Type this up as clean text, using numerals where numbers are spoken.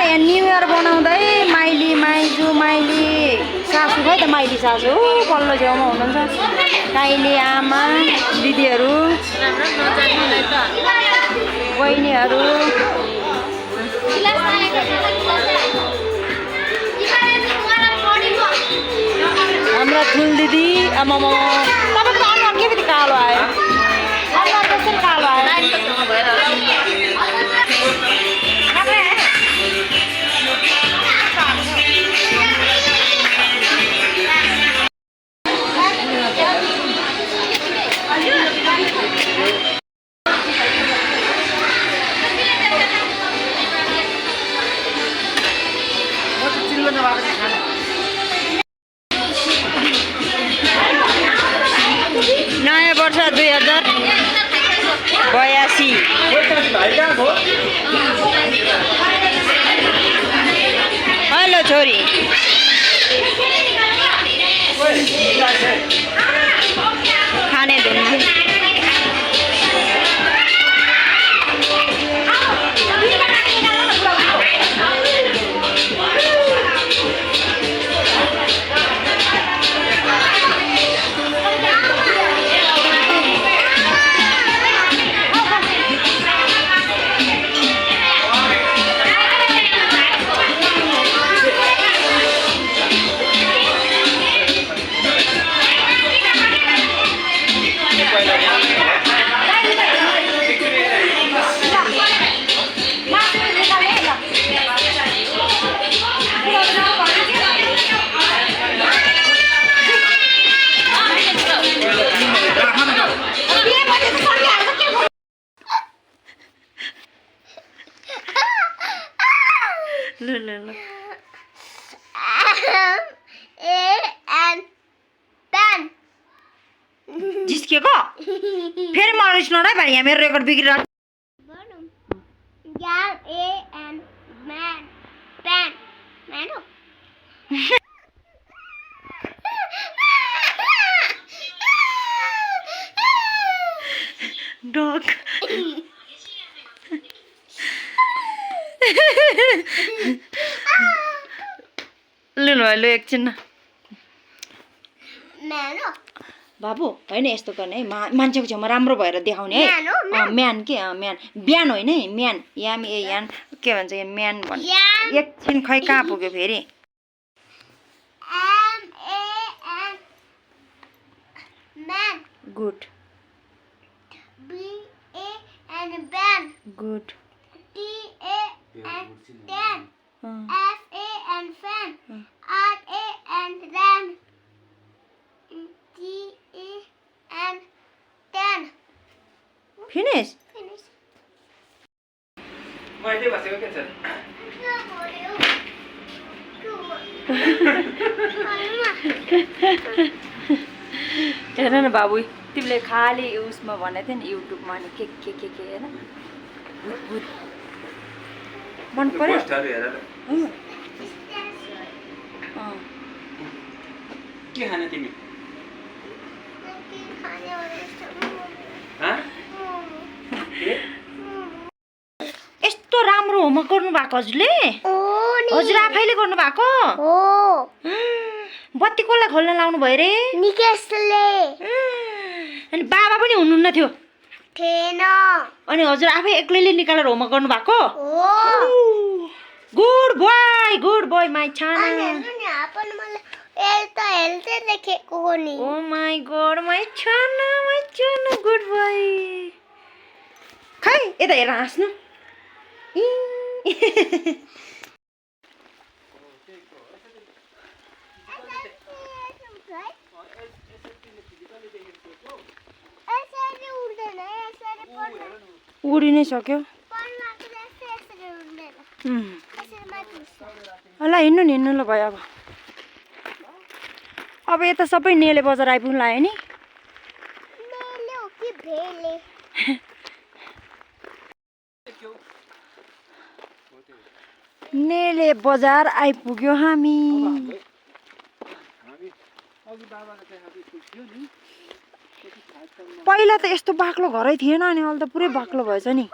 यहाँ new year बनाउँदै माइली माइजू माइली सासू खै त माइली सासू पल्लो छेउमा हुनुहुन्छ काइली आमा दिदीहरू बहिनीहरू हाम्रा ठुल दिदी आमामा तपाईँको अनुहार के बित्ति कालो आयो अनुहार कसरी कालो आयो नयाँ वर्ष 2082 हेलो छोरी खाने धुन जिस्किएको फेरि म रिस नराइ भाइ यहाँ मेरो रेकर्ड बिग्रिरहेको डग लु लु एकछिन बाबु होइन यस्तो गर्ने है मान्छेको छेउमा राम्रो भएर देखाउने है म्यान के म्यान बिहान होइन है म्यान याम ए यान के भन्छ यो म्यान भन्छ एकछिन खै कहाँ पुग्यो फेरि गुड गुड Finish? Finish. हेर न बाबु तिमीले खाली उसमा भनेको थियौ नि युट्युबमा नि के हेर मन पर्यो के खाने तिमी यस्तो राम्रो होमवर्क गर्नु भएको हजुरले हजुर आफैले गर्नु भएको बत्ती कसलाई खोल्न लाउनु भयो रे निकेशले अनि बाबा पनि हुनुहुन्न थियो थिएन अनि हजुर आफै एक्लैले निकालेर होमवर्क गर्नु भएको गुड बोय माइ छाना ओ माई गॉड माइ छाना गुड बोय खै यता हेर हाँस्नु उडी नै सक्यो ल हिँड्नु नि हिँड्नु ल भयो अब यता सबै नेले बजार आइपुग्नु लाग्यो नि नेले बजार आइपुग्यो हामी पहिला त यस्तो बाक्लो घरै थिएन अनि अहिले त पुरै बाक्लो भएछ नि